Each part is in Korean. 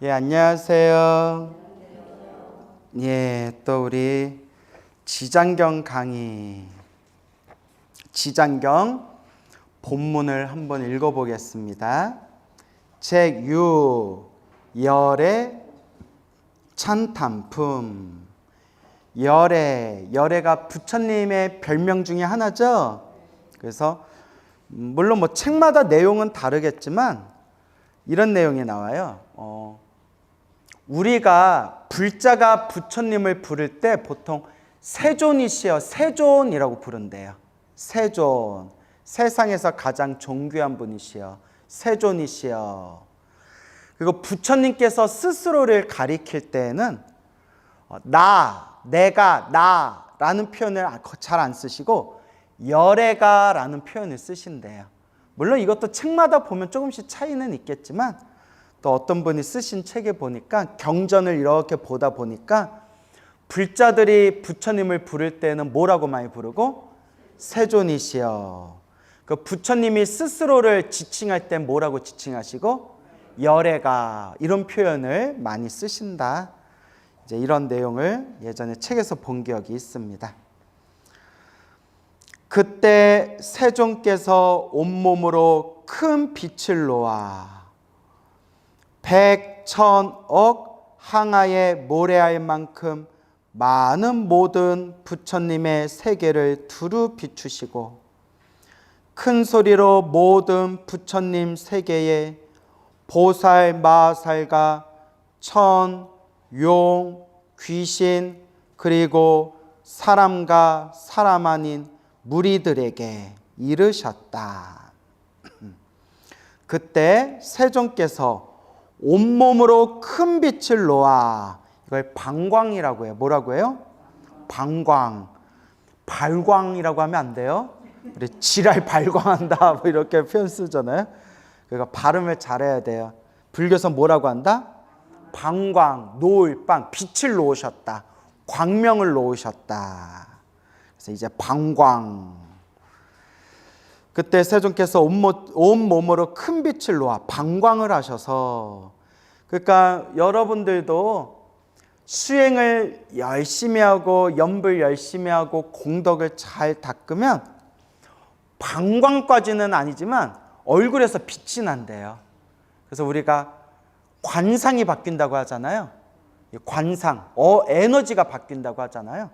예, 안녕하세요. 예, 또 우리 지장경 강의, 지장경 본문을 한번 읽어보겠습니다. 책 6, 열의 찬탄품. 열애가 부처님의 별명 중에 하나죠. 그래서 물론 뭐 책마다 내용은 다르겠지만 이런 내용이 나와요. 우리가 불자가 부처님을 부를 때 보통 세존이시여, 세존이라고 부른대요. 세존, 세상에서 가장 존귀한 분이시여, 세존이시여. 그리고 부처님께서 스스로를 가리킬 때에는 나, 내가, 나라는 표현을 잘 안 쓰시고 열애가라는 표현을 쓰신대요. 물론 이것도 책마다 보면 조금씩 차이는 있겠지만 또 어떤 분이 쓰신 책에 보니까 경전을 이렇게 보다 보니까 불자들이 부처님을 부를 때는 뭐라고 많이 부르고 세존이시여. 그 부처님이 스스로를 지칭할 때 뭐라고 지칭하시고 열애가, 이런 표현을 많이 쓰신다. 이제 이런 내용을 예전에 책에서 본 기억이 있습니다. 그때 세존께서 온몸으로 큰 빛을 놓아 백천억 항아에 모래알 만큼 많은 모든 부처님의 세계를 두루 비추시고 큰 소리로 모든 부처님 세계에 보살, 마살과 천, 용, 귀신, 그리고 사람과 사람 아닌 무리들에게 이르셨다. 그때 세존께서 온몸으로 큰 빛을 놓아, 이걸 방광이라고 해요. 뭐라고 해요? 방광. 발광이라고 하면 안 돼요. 우리 지랄 발광한다 뭐 이렇게 표현 쓰잖아요. 그러니까 발음을 잘해야 돼요. 불교에서 뭐라고 한다? 방광, 놓을 빵, 빛을 놓으셨다. 광명을 놓으셨다. 그래서 이제 방광. 그때 세존께서 온몸으로 큰 빛을 놓아 방광을 하셔서, 그러니까 여러분들도 수행을 열심히 하고 염불 열심히 하고 공덕을 잘 닦으면 방광까지는 아니지만 얼굴에서 빛이 난대요. 그래서 우리가 관상이 바뀐다고 하잖아요. 관상, 에너지가 바뀐다고 하잖아요.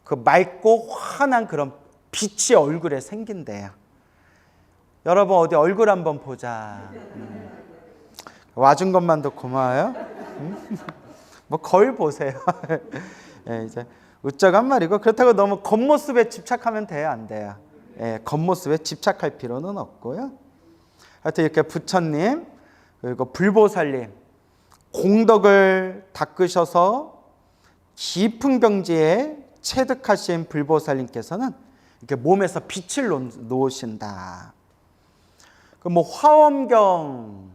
그 맑고 환한 그런 빛이 얼굴에 생긴대요. 여러분 어디 얼굴 한번 보자. 와준 것만도 고마워요. 뭐 거울 보세요. 예, 이제 웃자고 한 말이고, 그렇다고 너무 겉모습에 집착하면 돼요, 안 돼요? 예, 겉모습에 집착할 필요는 없고요. 하여튼 이렇게 부처님 그리고 불보살님 공덕을 닦으셔서 깊은 경지에 체득하신 불보살님께서는 이렇게 몸에서 빛을 놓으신다. 그 뭐 화엄경,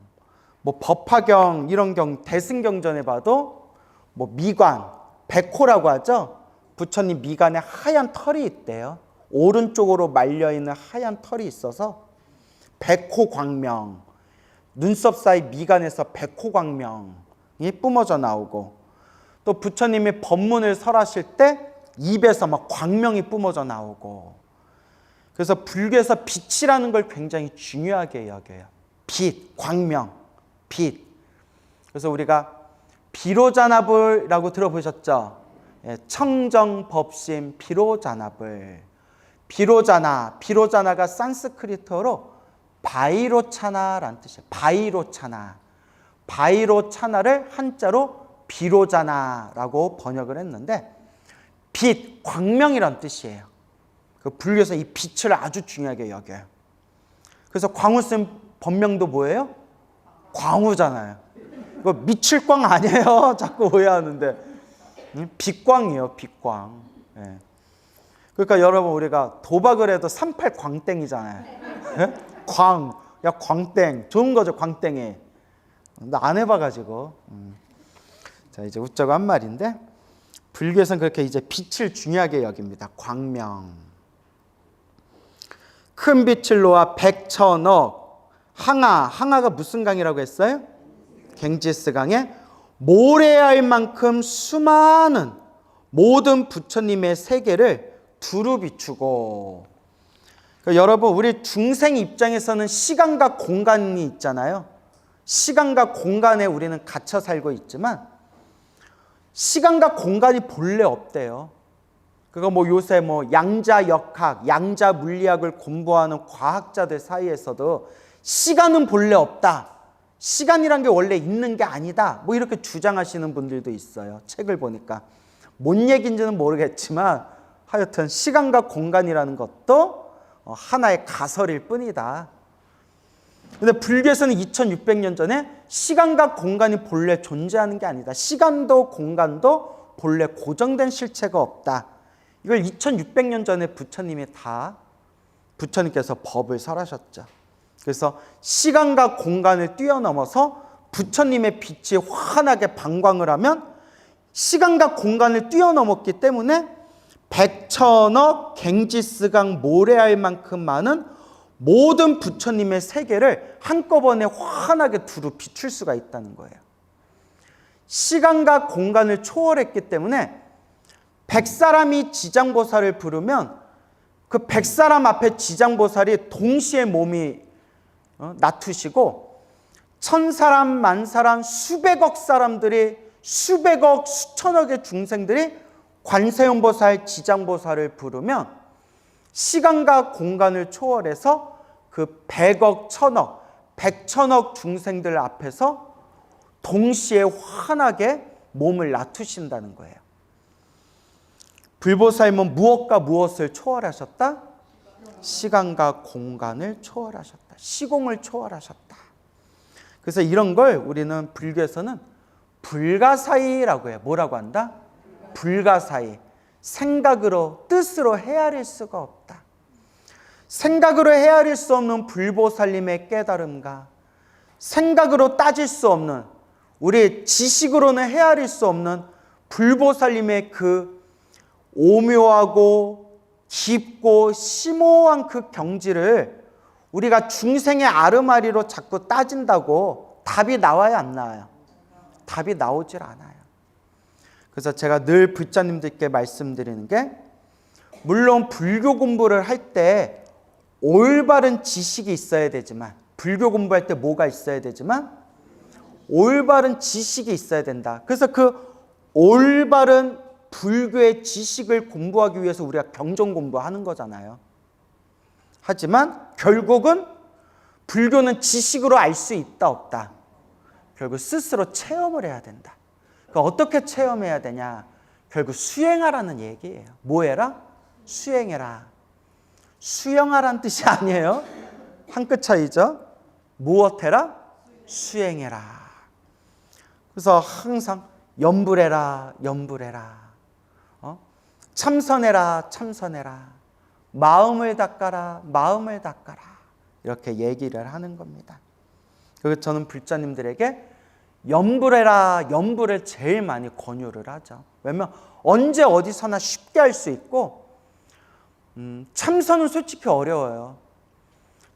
뭐 법화경 이런 경, 대승경전에 봐도 뭐 미관, 백호라고 하죠. 부처님 미간에 하얀 털이 있대요. 오른쪽으로 말려 있는 하얀 털이 있어서 백호광명, 눈썹 사이 미간에서 백호광명이 뿜어져 나오고, 또 부처님이 법문을 설하실 때 입에서 막 광명이 뿜어져 나오고, 그래서 불교에서 빛이라는 걸 굉장히 중요하게 여겨요. 빛, 광명, 빛. 그래서 우리가 비로자나불이라고 들어보셨죠? 청정법심 비로자나불. 비로자나가 산스크리트어로 바이로차나라는 뜻이에요. 바이로차나를 한자로 비로자나라고 번역을 했는데, 빛, 광명이란 뜻이에요. 그 불교에서 이 빛을 아주 중요하게 여겨요. 그래서 광우스님 법명도 뭐예요? 광우잖아요. 이거 미칠광 아니에요. 자꾸 오해하는데. 빛광이에요, 빛광. 예. 그러니까 여러분 우리가 도박을 해도 38 광땡이잖아요. 예? 광, 야 광땡, 좋은 거죠, 광땡이. 나 안 해봐가지고. 자, 이제 웃자고 한 말인데, 불교에서는 그렇게 이제 빛을 중요하게 여깁니다. 광명. 큰 빛을 놓아 백천억 항아가 무슨 강이라고 했어요? 갱지스강에 모래알 만큼 수많은 모든 부처님의 세계를 두루 비추고. 그러니까 여러분, 우리 중생 입장에서는 시간과 공간이 있잖아요. 시간과 공간에 우리는 갇혀 살고 있지만 시간과 공간이 본래 없대요. 그거 요새 양자역학, 양자물리학을 공부하는 과학자들 사이에서도 시간은 본래 없다. 시간이란 게 원래 있는 게 아니다. 이렇게 주장하시는 분들도 있어요. 책을 보니까. 뭔 얘기인지는 모르겠지만 하여튼 시간과 공간이라는 것도 하나의 가설일 뿐이다. 근데 불교에서는 2600년 전에 시간과 공간이 본래 존재하는 게 아니다. 시간도 공간도 본래 고정된 실체가 없다. 이걸 2600년 전에 부처님께서 법을 설하셨죠. 그래서 시간과 공간을 뛰어넘어서 부처님의 빛이 환하게 방광을 하면 시간과 공간을 뛰어넘었기 때문에 100천억 갱지스강 모래알 만큼 많은 모든 부처님의 세계를 한꺼번에 환하게 두루 비출 수가 있다는 거예요. 시간과 공간을 초월했기 때문에 100사람이 지장보살을 부르면 그 100사람 앞에 지장보살이 동시에 몸이 나투시고 1000사람, 만사람, 수백억 사람들이 수백억, 수천억의 중생들이 관세음보살, 지장보살을 부르면 시간과 공간을 초월해서 그 100억, 1000억, 100천억 중생들 앞에서 동시에 환하게 몸을 나투신다는 거예요. 불보살님은 무엇과 무엇을 초월하셨다? 시간과 공간을 초월하셨다. 시공을 초월하셨다. 그래서 이런 걸 우리는 불교에서는 불가사의라고 해요. 뭐라고 한다? 불가사의. 생각으로, 뜻으로 헤아릴 수가 없다. 생각으로 헤아릴 수 없는 불보살님의 깨달음과 생각으로 따질 수 없는, 우리 지식으로는 헤아릴 수 없는 불보살님의 그 오묘하고 깊고 심오한 그 경지를 우리가 중생의 아르마리로 자꾸 따진다고 답이 나와야 안 나와요? 답이 나오질 않아요. 그래서 제가 늘 불자님들께 말씀드리는 게, 물론 불교 공부를 할 때 올바른 지식이 있어야 되지만, 불교 공부할 때 뭐가 있어야 되지만 올바른 지식이 있어야 된다. 그래서 그 올바른 불교의 지식을 공부하기 위해서 우리가 경전 공부하는 거잖아요. 하지만 결국은 불교는 지식으로 알 수 있다 없다. 결국 스스로 체험을 해야 된다. 그러니까 어떻게 체험해야 되냐? 결국 수행하라는 얘기예요. 뭐 해라? 수행해라. 수영하라는 뜻이 아니에요. 한 끗 차이죠. 무엇 해라? 수행해라. 그래서 항상 염불해라, 염불해라. 참선해라, 참선해라. 마음을 닦아라, 마음을 닦아라. 이렇게 얘기를 하는 겁니다. 그래서 저는 불자님들에게 염불해라, 염불을 제일 많이 권유를 하죠. 왜냐면 언제 어디서나 쉽게 할 수 있고, 참선은 솔직히 어려워요.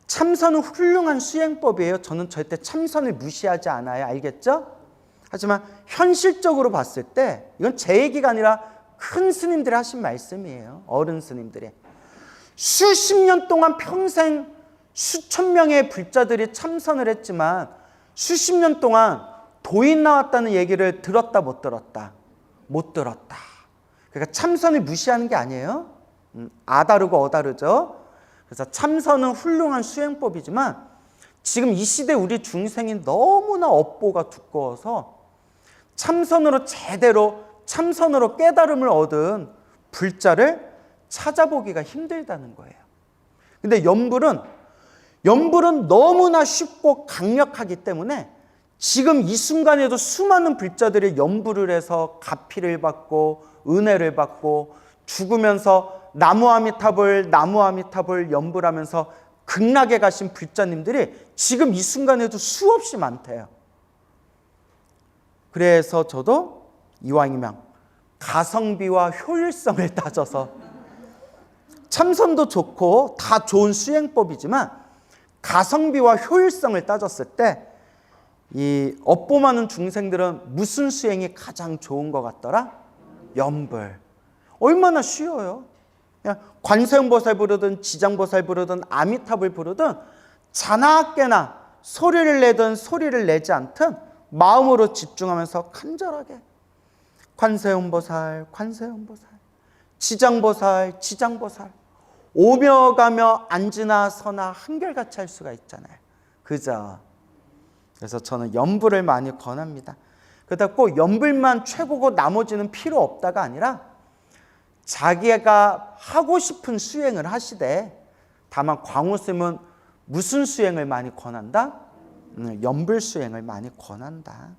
참선은 훌륭한 수행법이에요. 저는 절대 참선을 무시하지 않아요. 알겠죠? 하지만 현실적으로 봤을 때 이건 제 얘기가 아니라 큰 스님들이 하신 말씀이에요. 어른 스님들이. 수십 년 동안 평생 수천 명의 불자들이 참선을 했지만 수십 년 동안 도인 나왔다는 얘기를 들었다 못 들었다? 못 들었다. 그러니까 참선을 무시하는 게 아니에요. 아다르고 어다르죠. 그래서 참선은 훌륭한 수행법이지만 지금 이 시대 우리 중생이 너무나 업보가 두꺼워서 참선으로 제대로 참선으로 깨달음을 얻은 불자를 찾아보기가 힘들다는 거예요. 근데 염불은 너무나 쉽고 강력하기 때문에 지금 이 순간에도 수많은 불자들이 염불을 해서 가피를 받고 은혜를 받고 죽으면서 나무아미타불 염불하면서 극락에 가신 불자님들이 지금 이 순간에도 수없이 많대요. 그래서 저도 이왕이면 가성비와 효율성을 따져서, 참선도 좋고 다 좋은 수행법이지만 가성비와 효율성을 따졌을 때 이 업보많은 중생들은 무슨 수행이 가장 좋은 것 같더라? 염불. 얼마나 쉬워요. 그냥 관세음보살 부르든 지장보살 부르든 아미타불 부르든 자나깨나 소리를 내든 소리를 내지 않든 마음으로 집중하면서 간절하게 관세음보살, 관세음보살, 지장보살, 지장보살, 오며 가며 앉으나 서나 한결같이 할 수가 있잖아요. 그죠? 그래서 저는 염불을 많이 권합니다. 그러다 꼭 염불만 최고고 나머지는 필요 없다가 아니라 자기가 하고 싶은 수행을 하시되, 다만 광우스님은 무슨 수행을 많이 권한다? 염불 수행을 많이 권한다.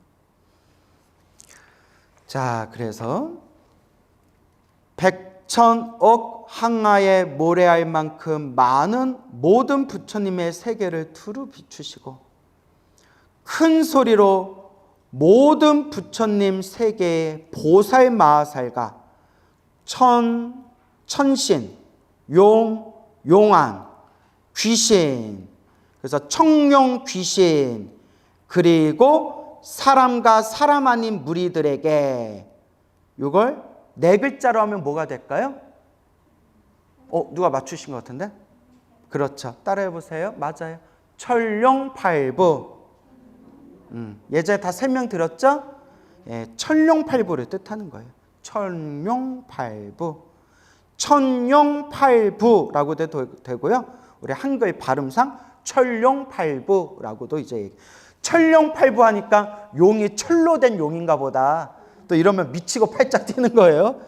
자, 그래서 백천억 항아에 모래알 만큼 많은 모든 부처님의 세계를 두루 비추시고 큰 소리로 모든 부처님 세계의 보살 마하살과 천신, 용안, 귀신, 그래서 청룡 귀신, 그리고 사람과 사람 아닌 무리들에게, 이걸 네 글자로 하면 뭐가 될까요? 누가 맞추신 것 같은데? 그렇죠. 따라해 보세요. 맞아요. 천룡팔부. 예전에 다 설명드렸죠? 예, 천룡팔부를 뜻하는 거예요. 천룡팔부. 천룡팔부라고 되고요. 우리 한글 발음상 천룡팔부라고도 이제 천룡팔부 하니까 용이 철로 된 용인가 보다. 또 이러면 미치고 팔짝 뛰는 거예요.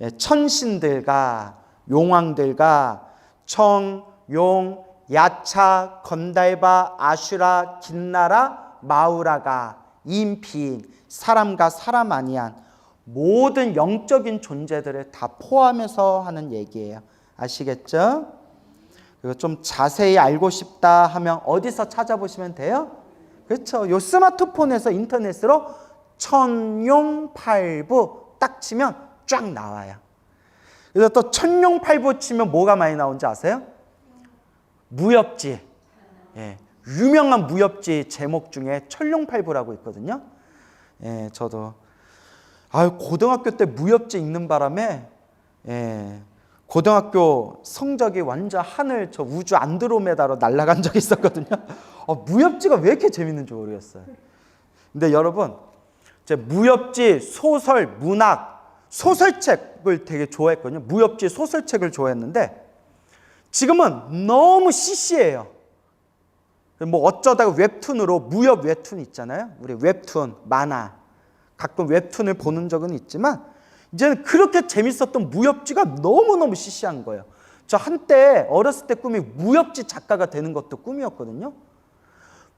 예, 천신들과 용왕들과 청, 용, 야차, 건달바, 아슈라, 긴나라, 마우라가 인피인 사람과 사람 아니한 모든 영적인 존재들을 다 포함해서 하는 얘기예요. 아시겠죠? 그리고 좀 자세히 알고 싶다 하면 어디서 찾아보시면 돼요? 그렇죠. 요 스마트폰에서 인터넷으로 천룡팔부 딱 치면 쫙 나와요. 그래서 또 천룡팔부 치면 뭐가 많이 나오는지 아세요? 무협지. 예, 유명한 무협지 제목 중에 천룡팔부라고 있거든요. 예, 저도 고등학교 때 무협지 읽는 바람에 고등학교 성적이 완전 하늘 저 우주 안드로메다로 날아간 적이 있었거든요. 무협지가 왜 이렇게 재밌는지 모르겠어요. 근데 여러분, 제 무협지, 소설, 문학, 소설책을 되게 좋아했거든요. 무협지, 소설책을 좋아했는데 지금은 너무 시시해요. 뭐 어쩌다가 웹툰으로 무협 웹툰 있잖아요. 우리 웹툰, 만화 가끔 웹툰을 보는 적은 있지만 이제는 그렇게 재밌었던 무협지가 너무너무 시시한 거예요. 저 한때 어렸을 때 꿈이 무협지 작가가 되는 것도 꿈이었거든요.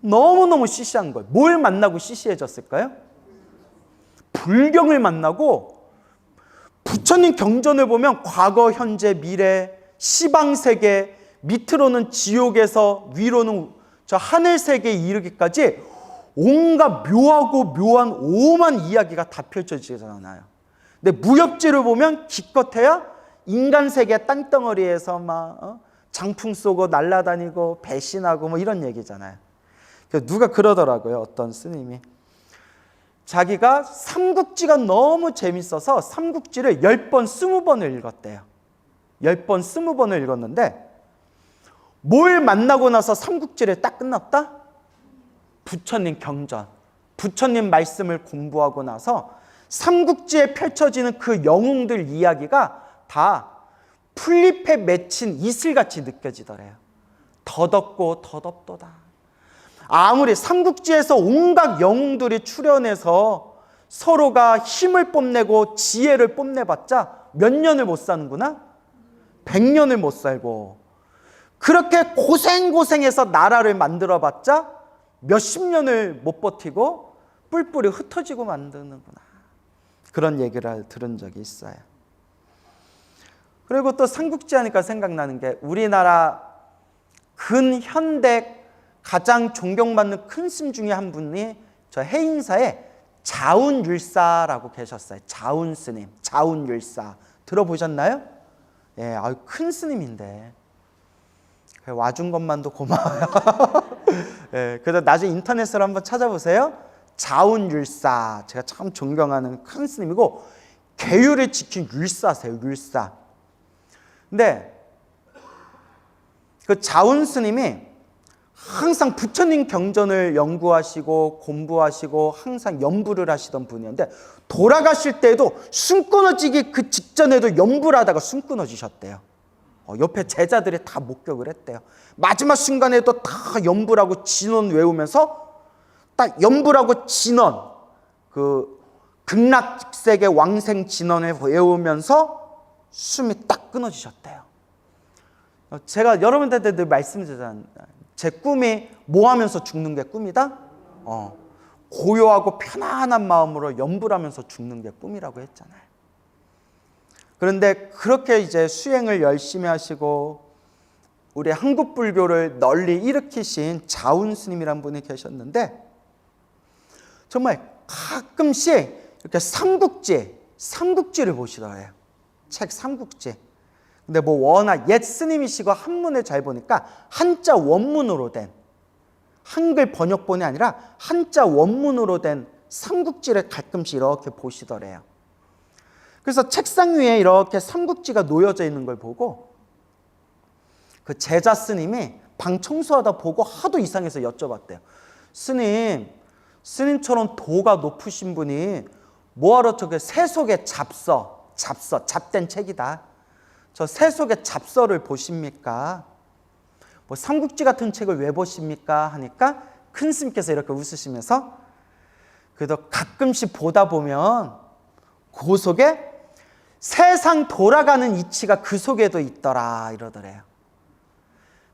너무너무 시시한 거예요. 뭘 만나고 시시해졌을까요? 불경을 만나고 부처님 경전을 보면 과거, 현재, 미래, 시방세계, 밑으로는 지옥에서 위로는 저 하늘세계에 이르기까지 온갖 묘하고 묘한 오만 이야기가 다 펼쳐지잖아요. 근데 무협지를 보면 기껏해야 인간 세계 땅덩어리에서 막 장풍 쏘고 날아다니고 배신하고 뭐 이런 얘기잖아요. 누가 그러더라고요. 어떤 스님이 자기가 삼국지가 너무 재밌어서 삼국지를 10번, 20번을 읽었대요. 10번, 20번을 읽었는데 뭘 만나고 나서 삼국지를 딱 끝났다? 부처님 경전, 부처님 말씀을 공부하고 나서 삼국지에 펼쳐지는 그 영웅들 이야기가 다 풀잎에 맺힌 이슬같이 느껴지더래요. 더덥고 더덥도다. 아무리 삼국지에서 온갖 영웅들이 출연해서 서로가 힘을 뽐내고 지혜를 뽐내봤자 몇 년을 못 사는구나? 100년을 못 살고, 그렇게 고생고생해서 나라를 만들어봤자 몇십 년을 못 버티고 뿔뿔이 흩어지고 만드는구나. 그런 얘기를 들은 적이 있어요. 그리고 또 삼국지 하니까 생각나는 게 우리나라 근현대 가장 존경받는 큰 스님 중에 한 분이 저 해인사에 자운율사라고 계셨어요. 자운 스님, 자운율사 들어보셨나요? 예, 큰 스님인데 와준 것만도 고마워요. 예, 그래서 나중에 인터넷으로 한번 찾아보세요. 자운율사, 제가 참 존경하는 큰 스님이고 계율을 지킨 율사세요. 율사. 근데 그 자운 스님이 항상 부처님 경전을 연구하시고 공부하시고 항상 연부를 하시던 분이었는데 돌아가실 때에도 숨 끊어지기 그 직전에도 연부를 하다가 숨 끊어지셨대요. 옆에 제자들이 다 목격을 했대요. 마지막 순간에도 다 연부라고 진원 외우면서 딱 연부라고 진원, 그 극락세계 왕생 진원을 외우면서 숨이 딱 끊어지셨대요. 제가 여러분들한테 늘 말씀드리잖아요. 제 꿈이 뭐 하면서 죽는 게 꿈이다? 고요하고 편안한 마음으로 연부를 하면서 죽는 게 꿈이라고 했잖아요. 그런데 그렇게 이제 수행을 열심히 하시고 우리 한국 불교를 널리 일으키신 자운 스님이란 분이 계셨는데 정말 가끔씩 이렇게 삼국지를 보시더래요. 책 삼국지. 근데 뭐 워낙 옛 스님이시고 한문을 잘 보니까 한자 원문으로 된 한글 번역본이 아니라 한자 원문으로 된 삼국지를 가끔씩 이렇게 보시더래요. 그래서 책상 위에 이렇게 삼국지가 놓여져 있는 걸 보고 그 제자 스님이 방 청소하다 보고 하도 이상해서 여쭤봤대요. 스님처럼 도가 높으신 분이 뭐하러 저게 세속의 잡된 책이다. 저 세속의 잡서를 보십니까? 뭐 삼국지 같은 책을 왜 보십니까? 하니까 큰 스님께서 이렇게 웃으시면서 그래도 가끔씩 보다 보면 그 속에 세상 돌아가는 이치가 그 속에도 있더라 이러더래요.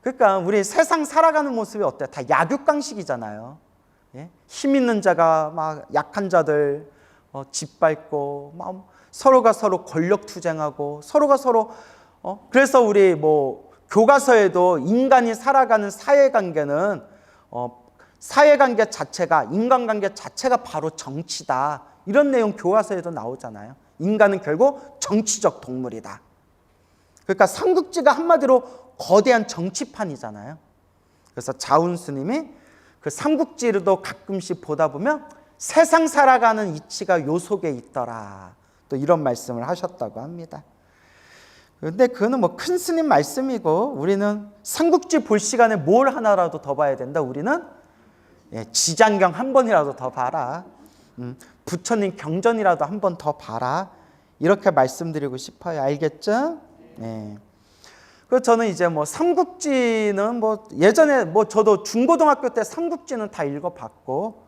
그러니까 우리 세상 살아가는 모습이 어때요? 다 약육강식이잖아요. 예? 힘 있는 자가 막 약한 자들 짓밟고 막 서로가 서로 권력 투쟁하고 서로가 서로 그래서 우리 뭐 교과서에도 인간이 살아가는 사회관계는 사회관계 자체가 인간관계 자체가 바로 정치다 이런 내용 교과서에도 나오잖아요. 인간은 결국 정치적 동물이다. 그러니까 삼국지가 한마디로 거대한 정치판이잖아요. 그래서 자운 스님이 그 삼국지도 가끔씩 보다 보면 세상 살아가는 이치가 요 속에 있더라. 또 이런 말씀을 하셨다고 합니다. 그런데 그거는 뭐 큰 스님 말씀이고 우리는 삼국지 볼 시간에 뭘 하나라도 더 봐야 된다. 우리는 지장경 한 번이라도 더 봐라. 부처님 경전이라도 한 번 더 봐라. 이렇게 말씀드리고 싶어요. 알겠죠? 네. 그래서 저는 이제 뭐 삼국지는 뭐 예전에 뭐 저도 중고등학교 때 삼국지는 다 읽어봤고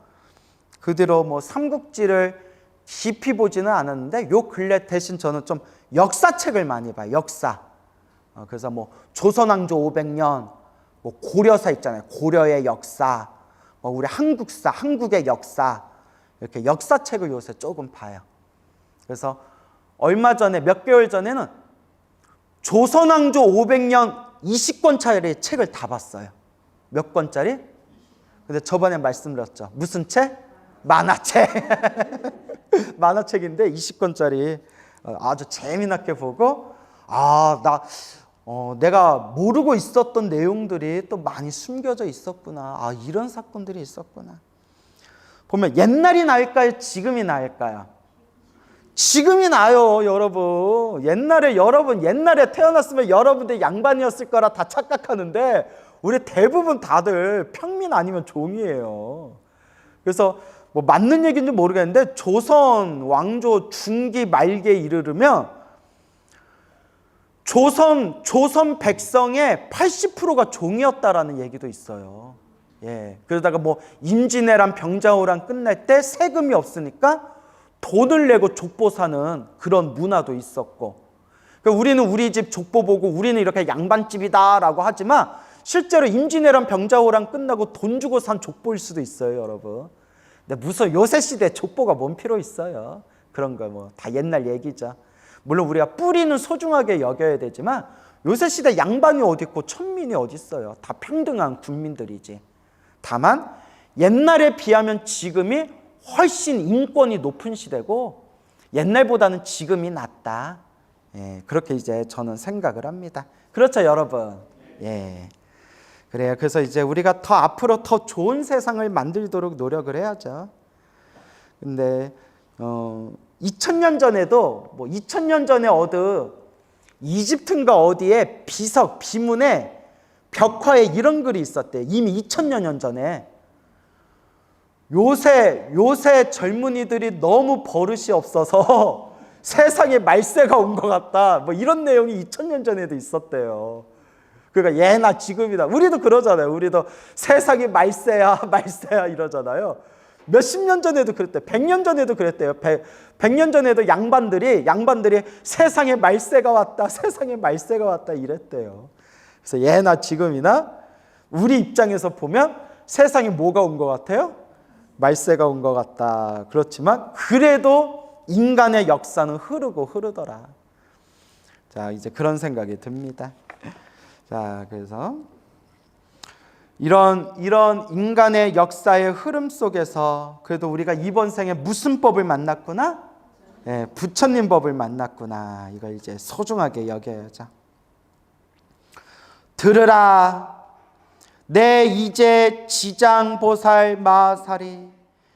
그 뒤로 뭐 삼국지를 깊이 보지는 않았는데 요 근래 대신 저는 좀 역사책을 많이 봐요. 역사. 그래서 뭐 조선왕조 500년, 뭐 고려사 있잖아요. 고려의 역사, 뭐 우리 한국사, 한국의 역사 이렇게 역사책을 요새 조금 봐요. 그래서 얼마 전에 몇 개월 전에는 조선왕조 500년 20권짜리 책을 다 봤어요. 몇 권짜리? 근데 저번에 말씀드렸죠. 무슨 책? 만화책. 만화책인데 20권짜리 아주 재미나게 보고 내가 모르고 있었던 내용들이 또 많이 숨겨져 있었구나. 이런 사건들이 있었구나. 보면 옛날이 나을까요? 지금이 나을까요? 지금이 나요, 여러분. 옛날에 태어났으면 여러분들 양반이었을 거라 다 착각하는데 우리 대부분 다들 평민 아니면 종이에요. 그래서 뭐 맞는 얘기인지 모르겠는데 조선 왕조 중기 말기에 이르르면 조선 백성의 80%가 종이었다라는 얘기도 있어요. 예. 그러다가 뭐 임진왜란 병자호란 끝날 때 세금이 없으니까 돈을 내고 족보 사는 그런 문화도 있었고, 그러니까 우리는 우리 집 족보 보고 우리는 이렇게 양반집이다라고 하지만 실제로 임진왜란 병자호란 끝나고 돈 주고 산 족보일 수도 있어요, 여러분. 근데 무슨 요새 시대 족보가 뭔 필요 있어요? 그런 거 뭐 다 옛날 얘기죠. 물론 우리가 뿌리는 소중하게 여겨야 되지만 요새 시대 양반이 어디 있고 천민이 어디 있어요? 다 평등한 국민들이지. 다만 옛날에 비하면 지금이 훨씬 인권이 높은 시대고 옛날보다는 지금이 낫다. 예, 그렇게 이제 저는 생각을 합니다. 그렇죠, 여러분? 예. 그래요. 그래서 이제 우리가 더 앞으로 더 좋은 세상을 만들도록 노력을 해야죠. 근데 2000년 전에도 2000년 전에 이집트인가 어디에 비문에 벽화에 이런 글이 있었대요. 이미 2000년 전에. 요새 젊은이들이 너무 버릇이 없어서 세상에 말세가 온 것 같다. 이런 내용이 2000년 전에도 있었대요. 그러니까 예나 지금이다. 우리도 그러잖아요. 우리도 세상이 말세야 이러잖아요. 몇십 년 전에도 그랬대요. 100년 전에도 그랬대요. 100년 전에도 양반들이 세상에 말세가 왔다 이랬대요. 그래서 예나 지금이나 우리 입장에서 보면 세상에 뭐가 온 것 같아요? 말세가 온 것 같다. 그렇지만 그래도 인간의 역사는 흐르더라. 자, 이제 그런 생각이 듭니다. 자, 그래서 이런 인간의 역사의 흐름 속에서 그래도 우리가 이번 생에 무슨 법을 만났구나? 네, 부처님 법을 만났구나. 이걸 이제 소중하게 여겨야죠. 들으라. 내 이제 지장보살 마하살이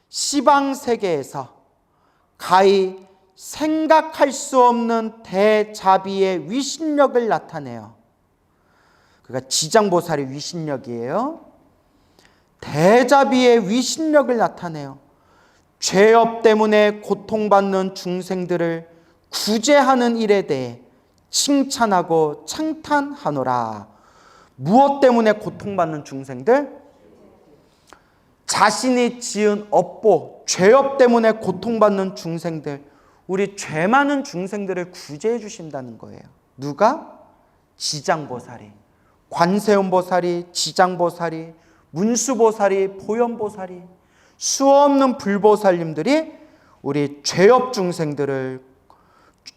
시방세계에서 가히 생각할 수 없는 대자비의 위신력을 나타내요. 그러니까 지장보살의 위신력이에요. 대자비의 위신력을 나타내요. 죄업 때문에 고통받는 중생들을 구제하는 일에 대해 칭찬하고 창탄하노라. 무엇 때문에 고통받는 중생들? 자신이 지은 업보, 죄업 때문에 고통받는 중생들, 우리 죄 많은 중생들을 구제해 주신다는 거예요. 누가? 지장보살이. 관세음보살이, 지장보살이, 문수보살이, 보현보살이, 수없는 불보살님들이 우리 죄업 중생들을,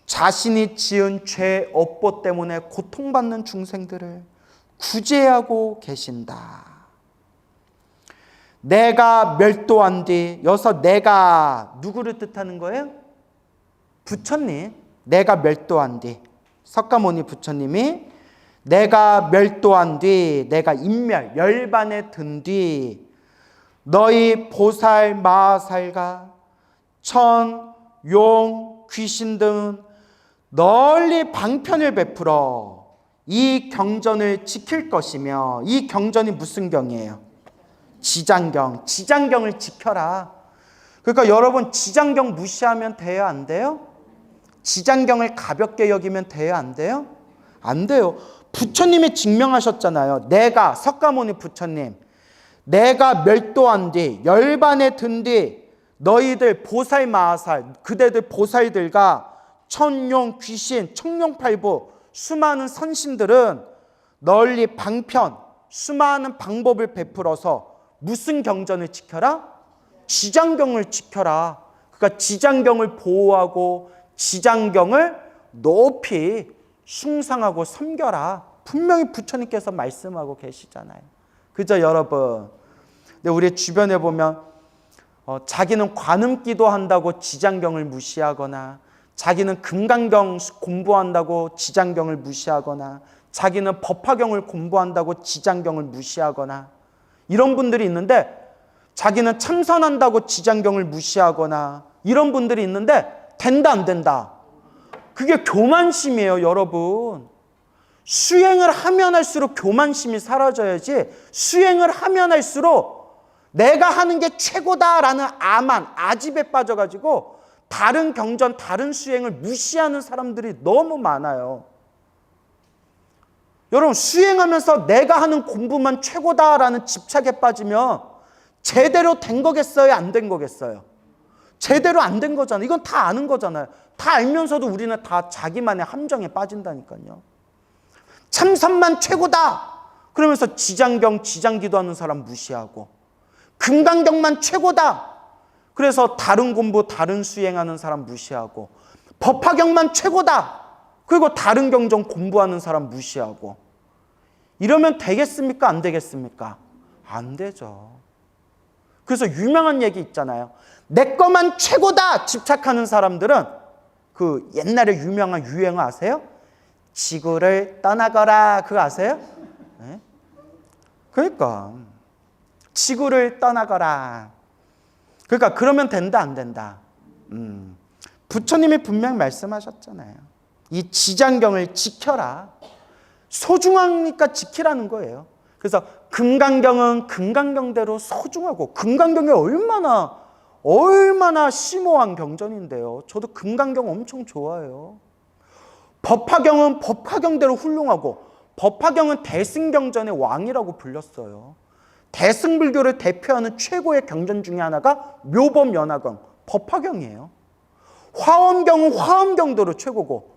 자신이 지은 죄 업보 때문에 고통받는 중생들을 구제하고 계신다. 내가 멸도한 뒤, 여기서 내가 누구를 뜻하는 거예요? 부처님. 내가 멸도한 뒤, 석가모니 부처님이 내가 멸도한 뒤, 내가 열반에 든 뒤 너희 보살 마하살과 천, 용, 귀신 등 널리 방편을 베풀어 이 경전을 지킬 것이며, 이 경전이 무슨 경이에요? 지장경. 지장경을 지켜라. 그러니까 여러분, 지장경 무시하면 돼요, 안 돼요? 지장경을 가볍게 여기면 돼요, 안 돼요? 안 돼요. 부처님이 증명하셨잖아요. 내가, 석가모니 부처님, 내가 멸도한 뒤, 열반에 든 뒤 너희들 보살 마하살, 그대들 보살들과 천용, 귀신, 청룡팔부 수많은 선신들은 널리 방편, 수많은 방법을 베풀어서 무슨 경전을 지켜라? 지장경을 지켜라. 그러니까 지장경을 보호하고 지장경을 높이 숭상하고 섬겨라. 분명히 부처님께서 말씀하고 계시잖아요. 그죠, 여러분? 근데 우리 주변에 보면 자기는 관음기도 한다고 지장경을 무시하거나, 자기는 금강경 공부한다고 지장경을 무시하거나, 자기는 법화경을 공부한다고 지장경을 무시하거나, 이런 분들이 있는데, 자기는 참선한다고 지장경을 무시하거나, 이런 분들이 있는데 된다 안 된다? 그게 교만심이에요, 여러분. 수행을 하면 할수록 교만심이 사라져야지, 수행을 하면 할수록 내가 하는 게 최고다라는 아집에 빠져가지고 다른 경전, 다른 수행을 무시하는 사람들이 너무 많아요. 여러분, 수행하면서 내가 하는 공부만 최고다라는 집착에 빠지면 제대로 된 거겠어요? 안 된 거겠어요? 제대로 안 된 거잖아요. 이건 다 아는 거잖아요. 다 알면서도 우리는 다 자기만의 함정에 빠진다니까요. 참선만 최고다 그러면서 지장경, 지장기도 하는 사람 무시하고, 금강경만 최고다 그래서 다른 공부, 다른 수행하는 사람 무시하고, 법화경만 최고다 그리고 다른 경전 공부하는 사람 무시하고, 이러면 되겠습니까? 안 되겠습니까? 안 되죠. 그래서 유명한 얘기 있잖아요. 내 거만 최고다 집착하는 사람들은 그 옛날에 유명한 유행어 아세요? 지구를 떠나거라. 그거 아세요? 네? 그러니까 지구를 떠나거라. 그러니까 그러면 된다 안 된다? 부처님이 분명히 말씀하셨잖아요. 이 지장경을 지켜라. 소중하니까 지키라는 거예요. 그래서 금강경은 금강경대로 소중하고, 금강경이 얼마나 심오한 경전인데요. 저도 금강경 엄청 좋아해요. 법화경은 법화경대로 훌륭하고, 법화경은 대승경전의 왕이라고 불렸어요. 대승불교를 대표하는 최고의 경전 중에 하나가 묘법연화경, 법화경이에요. 화엄경은 화엄경대로 최고고,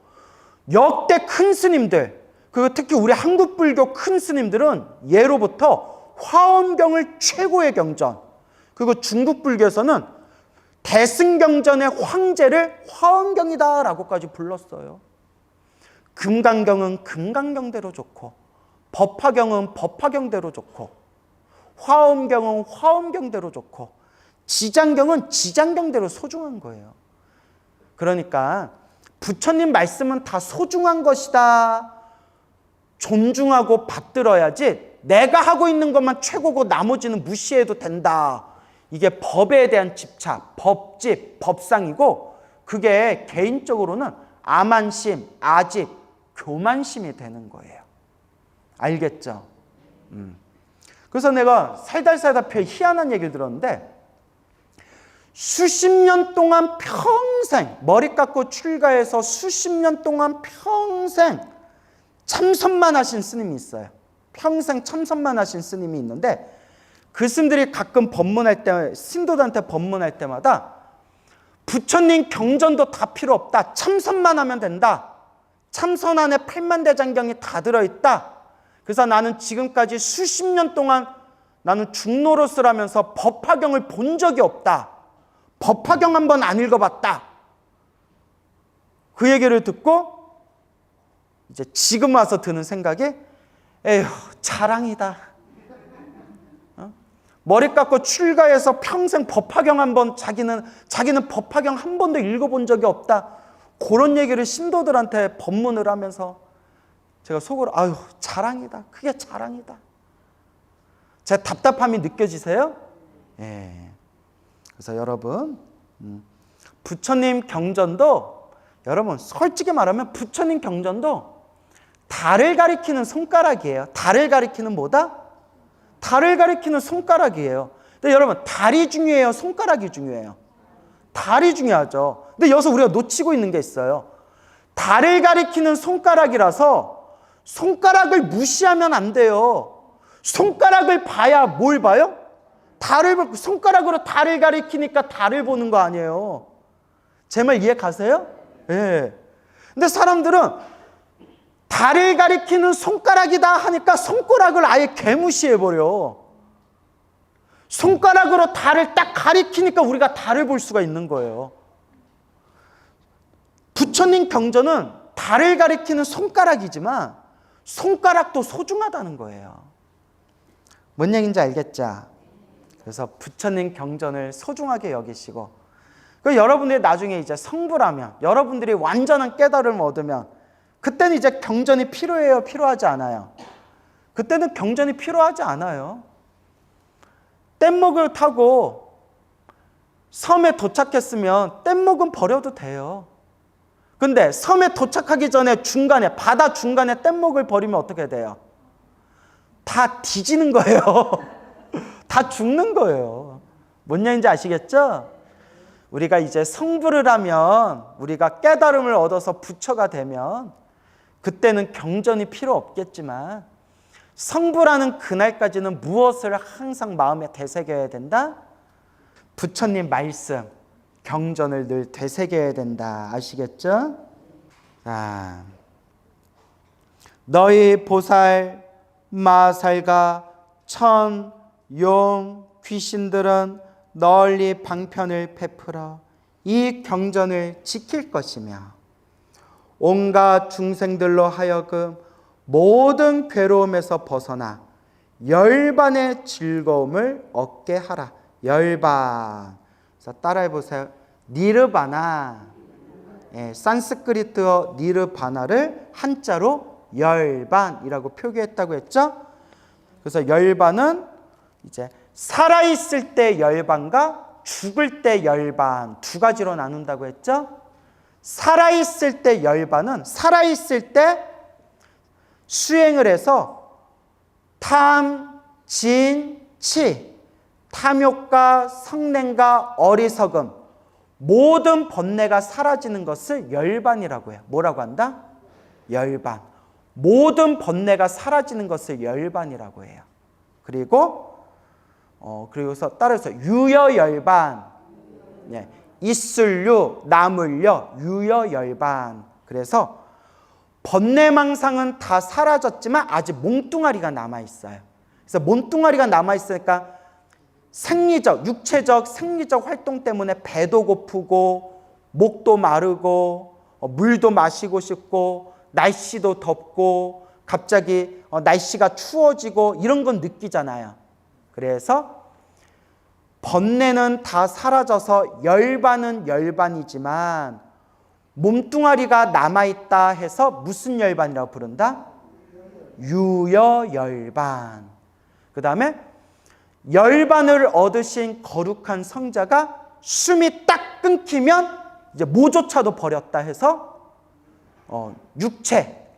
역대 큰 스님들, 그리고 특히 우리 한국불교 큰 스님들은 예로부터 화엄경을 최고의 경전, 그리고 중국불교에서는 대승경전의 황제를 화엄경이다라고까지 불렀어요. 금강경은 금강경대로 좋고, 법화경은 법화경대로 좋고, 화엄경은 화엄경대로 좋고, 지장경은 지장경대로 소중한 거예요. 그러니까 부처님 말씀은 다 소중한 것이다, 존중하고 받들어야지 내가 하고 있는 것만 최고고 나머지는 무시해도 된다. 이게 법에 대한 집착, 법집, 법상이고, 그게 개인적으로는 아만심, 아집, 교만심이 되는 거예요. 알겠죠? 그래서 내가 살다 희한한 얘기를 들었는데, 수십 년 동안 평생 머리 깎고 출가해서 수십 년 동안 평생 참선만 하신 스님이 있어요. 평생 참선만 하신 스님이 있는데, 그 스님들이 가끔 법문할 때, 신도들한테 법문할 때마다 부처님 경전도 다 필요 없다, 참선만 하면 된다, 참선 안에 8만대장경이 다 들어있다. 그래서 나는 지금까지 수십 년 동안 나는 중노릇을 하면서 법화경을 본 적이 없다, 법화경 한번 안 읽어봤다. 그 얘기를 듣고 이제 지금 와서 드는 생각이, 에휴, 자랑이다. 머리 깎고 출가해서 평생 법화경 한번, 자기는 법화경 한 번도 읽어본 적이 없다. 그런 얘기를 신도들한테 법문을 하면서 제가 속으로, 아유, 자랑이다. 그게 자랑이다. 제 답답함이 느껴지세요? 예. 그래서 여러분, 부처님 경전도, 여러분 솔직히 말하면 부처님 경전도 달을 가리키는 손가락이에요. 달을 가리키는 뭐다? 달을 가리키는 손가락이에요. 근데 여러분, 달이 중요해요? 손가락이 중요해요? 달이 중요하죠. 근데 여기서 우리가 놓치고 있는 게 있어요. 달을 가리키는 손가락이라서 손가락을 무시하면 안 돼요. 손가락을 봐야 뭘 봐요? 달을, 손가락으로 달을 가리키니까 달을 보는 거 아니에요. 제 말 이해 가세요? 예. 근데 사람들은 달을 가리키는 손가락이다 하니까 손가락을 아예 개무시해버려. 손가락으로 달을 딱 가리키니까 우리가 달을 볼 수가 있는 거예요. 부처님 경전은 달을 가리키는 손가락이지만 손가락도 소중하다는 거예요. 뭔 얘기인지 알겠죠? 그래서 부처님 경전을 소중하게 여기시고, 그 여러분들이 나중에 이제 성불하면, 여러분들이 완전한 깨달음을 얻으면, 그때는 이제 경전이 필요해요? 필요하지 않아요? 그때는 경전이 필요하지 않아요. 뗏목을 타고 섬에 도착했으면 뗏목은 버려도 돼요. 근데 섬에 도착하기 전에 중간에, 바다 중간에 뗏목을 버리면 어떻게 돼요? 다 뒤지는 거예요. 다 죽는 거예요. 뭔 얘기인지 아시겠죠? 우리가 이제 성불을 하면, 우리가 깨달음을 얻어서 부처가 되면 그때는 경전이 필요 없겠지만, 성불하는 그날까지는 무엇을 항상 마음에 되새겨야 된다? 부처님 말씀, 경전을 늘 되새겨야 된다. 아시겠죠? 아, 너희 보살, 마살과 천, 용, 귀신들은 널리 방편을 베풀어 이 경전을 지킬 것이며, 온갖 중생들로 하여금 모든 괴로움에서 벗어나 열반의 즐거움을 얻게 하라. 열반. 그래서 따라해 보세요. 니르바나. 예, 산스크리트어 니르바나를 한자로 열반이라고 표기했다고 했죠. 그래서 열반은 이제 살아있을 때 열반과 죽을 때 열반 두 가지로 나눈다고 했죠. 살아있을 때 열반은 살아있을 때 수행을 해서 탐, 진, 치, 탐욕과 성냄과 어리석음 모든 번뇌가 사라지는 것을 열반이라고 해요. 뭐라고 한다? 열반. 모든 번뇌가 사라지는 것을 열반이라고 해요. 그리고서 따라서 유여열반, 이술류, 나물려, 유여열반. 그래서 번뇌망상은 다 사라졌지만 아직 몸뚱아리가 남아있어요. 그래서 몸뚱아리가 남아있으니까 생리적, 육체적, 생리적 활동 때문에 배도 고프고 목도 마르고 물도 마시고 싶고 날씨도 덥고 갑자기 날씨가 추워지고 이런 건 느끼잖아요. 그래서 번뇌는 다 사라져서 열반은 열반이지만 몸뚱아리가 남아있다 해서 무슨 열반이라고 부른다? 유여열반. 그 다음에 열반을 얻으신 거룩한 성자가 숨이 딱 끊기면 이제 뭐조차도 버렸다 해서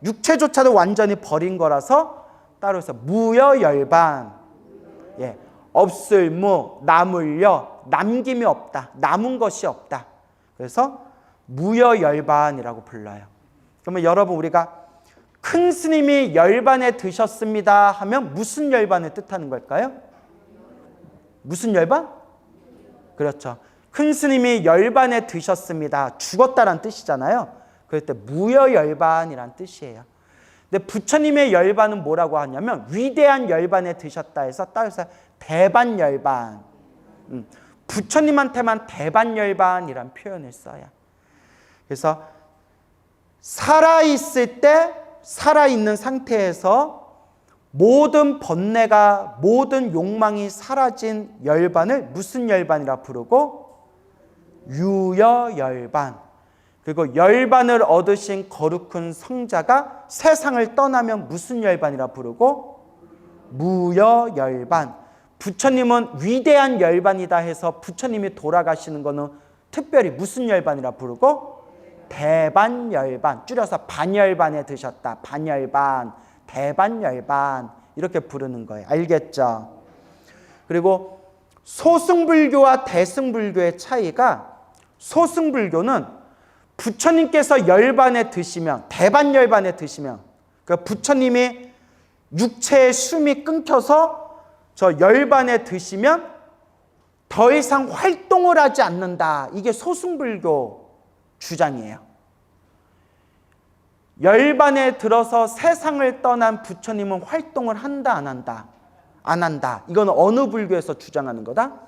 육체조차도 완전히 버린 거라서 따로 해서 무여열반. 없을무, 남을려, 남김이 없다. 남은 것이 없다. 그래서 무여열반이라고 불러요. 그러면 여러분 우리가 큰 스님이 열반에 드셨습니다 하면 무슨 열반을 뜻하는 걸까요? 무슨 열반? 그렇죠. 큰 스님이 열반에 드셨습니다. 죽었다란 뜻이잖아요. 그럴 때 무여열반이란 뜻이에요. 근데 부처님의 열반은 뭐라고 하냐면 위대한 열반에 드셨다 해서 따라서 대반열반. 부처님한테만 대반열반이란 표현을 써요. 그래서 살아있을 때 살아있는 상태에서 모든 번뇌가 모든 욕망이 사라진 열반을 무슨 열반이라 부르고 유여열반. 그리고 열반을 얻으신 거룩한 성자가 세상을 떠나면 무슨 열반이라 부르고 무여열반. 부처님은 위대한 열반이다 해서 부처님이 돌아가시는 거는 특별히 무슨 열반이라 부르고 대반열반. 줄여서 반열반에 드셨다. 반열반, 대반열반 이렇게 부르는 거예요. 알겠죠? 그리고 소승불교와 대승불교의 차이가 소승불교는 부처님께서 열반에 드시면 대반열반에 드시면 그러니까 부처님이 육체의 숨이 끊겨서 저 열반에 드시면 더 이상 활동을 하지 않는다. 이게 소승불교 주장이에요. 열반에 들어서 세상을 떠난 부처님은 활동을 한다 안 한다? 안 한다. 이건 어느 불교에서 주장하는 거다?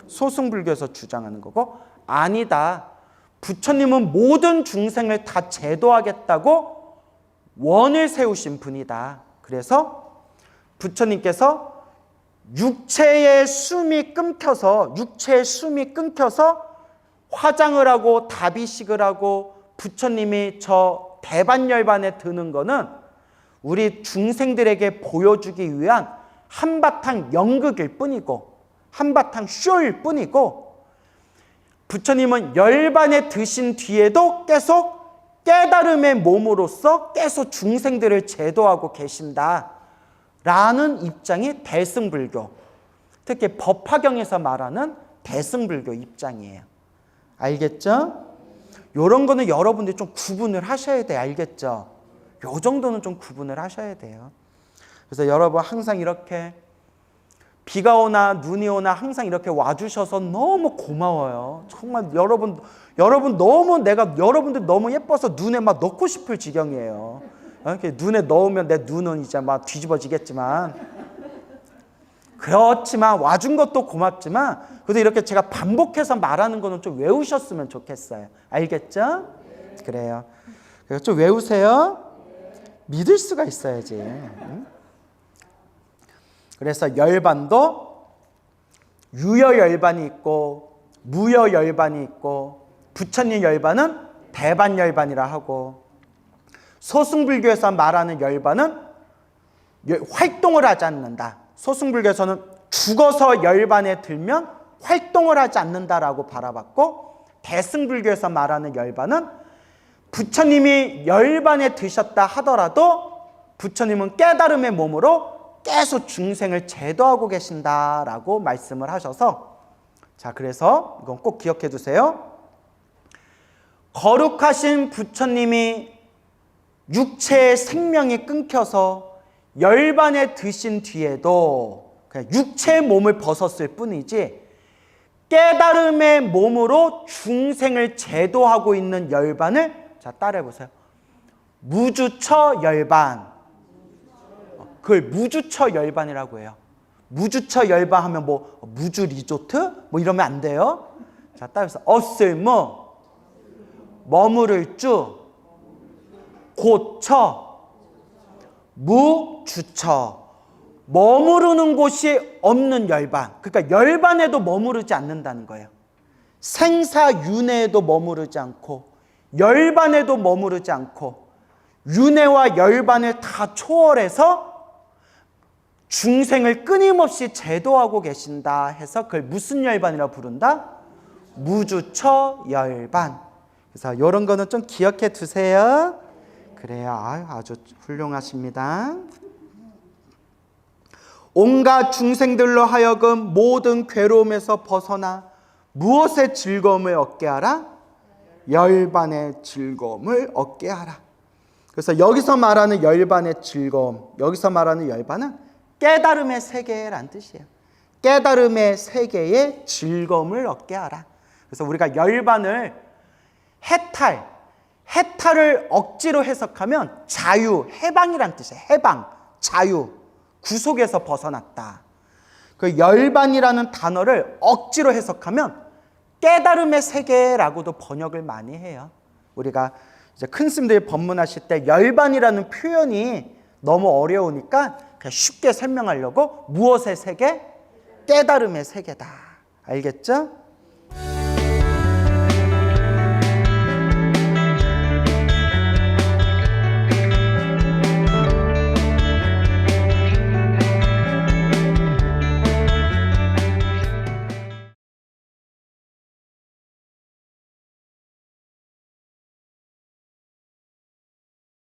소승불교에서 주장하는 거고 아니다. 부처님은 모든 중생을 다 제도하겠다고 원을 세우신 분이다. 그래서 부처님께서 육체의 숨이 끊겨서 화장을 하고 다비식을 하고 부처님이 저 대반열반에 드는 거는 우리 중생들에게 보여주기 위한 한바탕 연극일 뿐이고 한바탕 쇼일 뿐이고 부처님은 열반에 드신 뒤에도 계속 깨달음의 몸으로서 계속 중생들을 제도하고 계신다 라는 입장이 대승불교, 특히 법화경에서 말하는 대승불교 입장이에요. 알겠죠? 이런 거는 여러분들이 좀 구분을 하셔야 돼요. 알겠죠? 요 정도는 좀 구분을 하셔야 돼요. 그래서 여러분 항상 이렇게 비가 오나 눈이 오나 항상 이렇게 와주셔서 너무 고마워요. 정말 여러분 너무 여러분들 너무 예뻐서 눈에 막 넣고 싶을 지경이에요. 이렇게 눈에 넣으면 내 눈은 이제 막 뒤집어지겠지만 그렇지만 와준 것도 고맙지만 그래도 이렇게 제가 반복해서 말하는 거는 좀 외우셨으면 좋겠어요. 알겠죠? 그래요. 그래서 좀 외우세요. 믿을 수가 있어야지. 그래서 열반도 유여열반이 있고 무여열반이 있고 부처님 열반은 대반열반이라 하고 소승불교에서 말하는 열반은 활동을 하지 않는다. 소승불교에서는 죽어서 열반에 들면 활동을 하지 않는다라고 바라봤고, 대승불교에서 말하는 열반은 부처님이 열반에 드셨다 하더라도 부처님은 깨달음의 몸으로 계속 중생을 제도하고 계신다라고 말씀을 하셔서, 자, 그래서 이건 꼭 기억해 두세요. 거룩하신 부처님이 육체의 생명이 끊겨서 열반에 드신 뒤에도 그냥 육체의 몸을 벗었을 뿐이지 깨달음의 몸으로 중생을 제도하고 있는 열반을, 자, 따라해 보세요. 무주처 열반. 그걸 무주처 열반이라고 해요. 무주처 열반 하면 뭐 무주 리조트? 뭐 이러면 안 돼요. 자, 따라해서 어쓸무, 머무를 주, 고처, 무주처. 머무르는 곳이 없는 열반. 그러니까 열반에도 머무르지 않는다는 거예요. 생사윤회에도 머무르지 않고 열반에도 머무르지 않고 윤회와 열반을 다 초월해서 중생을 끊임없이 제도하고 계신다 해서 그걸 무슨 열반이라고 부른다? 무주처 열반. 그래서 이런 거는 좀 기억해 두세요. 그래요. 아주 훌륭하십니다. 온갖 중생들로 하여금 모든 괴로움에서 벗어나 무엇의 즐거움을 얻게 하라? 열반의 즐거움을 얻게 하라. 그래서 여기서 말하는 열반의 즐거움, 여기서 말하는 열반은 깨달음의 세계란 뜻이에요. 깨달음의 세계의 즐거움을 얻게 하라. 그래서 우리가 열반을 해탈을 억지로 해석하면 자유, 해방이란 뜻이에요. 해방, 자유, 구속에서 벗어났다. 그 열반이라는 단어를 억지로 해석하면 깨달음의 세계라고도 번역을 많이 해요. 우리가 이제 큰 스님들이 법문하실 때 열반이라는 표현이 너무 어려우니까 그냥 쉽게 설명하려고 무엇의 세계? 깨달음의 세계다. 알겠죠?